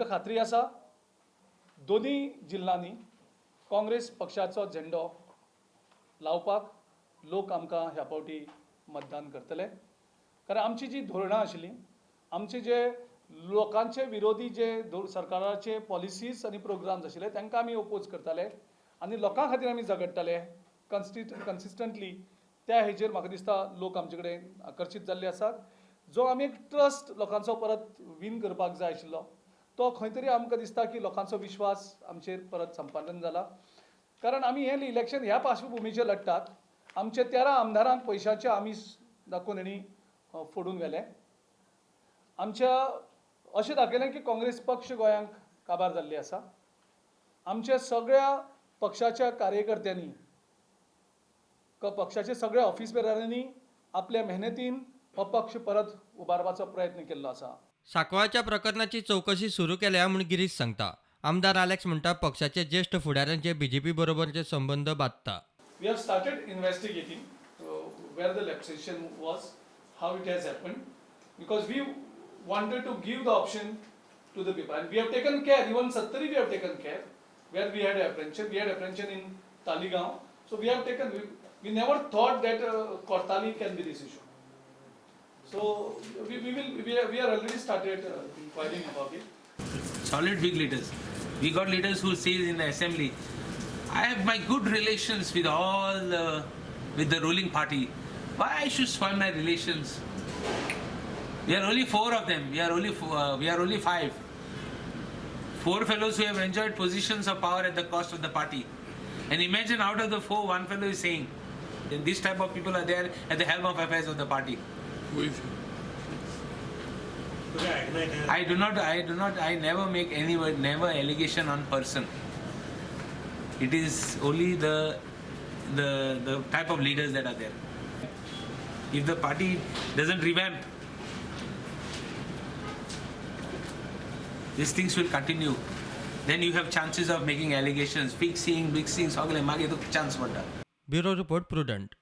आमकां खात्री आसा दोनी जिल्ल्यांनी काँग्रेस पक्षाचो झेंडो लावपाक लोक आमकां ह्या फावटी मतदान करतले. कारण आमची जी धोरणां आशिल्लीं, आमचे जे लोकांचे विरोधी जे सरकाराचे पॉलिसीज आनी प्रोग्राम्स आशिल्ले तांकां आमी ओपोज करताले आनी लोकां खातीर आमी झगडटाले कन्सिस्टंटली. त्या हेजेर म्हाका दिसता लोक आमचे कडेन आकर्शीत जाल्ले आसात. जो आमी एक ट्रस्ट लोकांचो परत वीन करपाक जाय आशिल्लो तो खंय तरी आमकां दिसता की लोकांचो विश्वास आमचेर परत संपादन जाला. कारण आमी हें इलेक्शन ह्या पार्श्वभुमीचेर लडटात. आमचे 13 आमदारांक पयशांचे आमीस दाखोवन हेणी फोडून व्हेले. आमच्या अशें दाखयलें की काँग्रेस पक्ष गोंयांक काबार जाल्ली आसा. आमच्या सगळ्या पक्षाच्या कार्यकर्त्यांनी पक्षाच्या सगळ्या ऑफिस बेरांनी आपल्या मेहनतीन हो पक्ष परत उबारपाचो प्रयत्न केल्लो आसा. सांकवाळच्या प्रकरणाची चौकशी सुरू केल्या म्हूण गिरीश सांगता. आमदार अलेक्स म्हणटा पक्षाचे ज्येष्ठ फुडाऱ्यांचे बीजेपी बरोबरचे संबंध बादता. We have started investigating where the lapsation was, how it has happened, because we wanted to give the option to the people, and we have taken care. Even Sattari we have taken care where we had apprehension. We had apprehension in Taliegao, so we have taken. We never thought that Konkani can be this issue. So we are already started inquiring about it. Solid big leaders. We got leaders who say in the assembly, I have my good relations with all with the ruling party. Why I should spoil my relations? We are only 4 of them. We are only 5. 4 fellows who have enjoyed positions of power at the cost of the party. And imagine out of the 4, 1 fellow is saying, and these type of people are there at the helm of affairs of the party. I never make never allegation on person. It is only the type of leaders that are there. If the party doesn't revamp, these things will continue. Then you have chances of making allegations, big seeing, sogale mage to chance banta. Bureau Report, Prudent.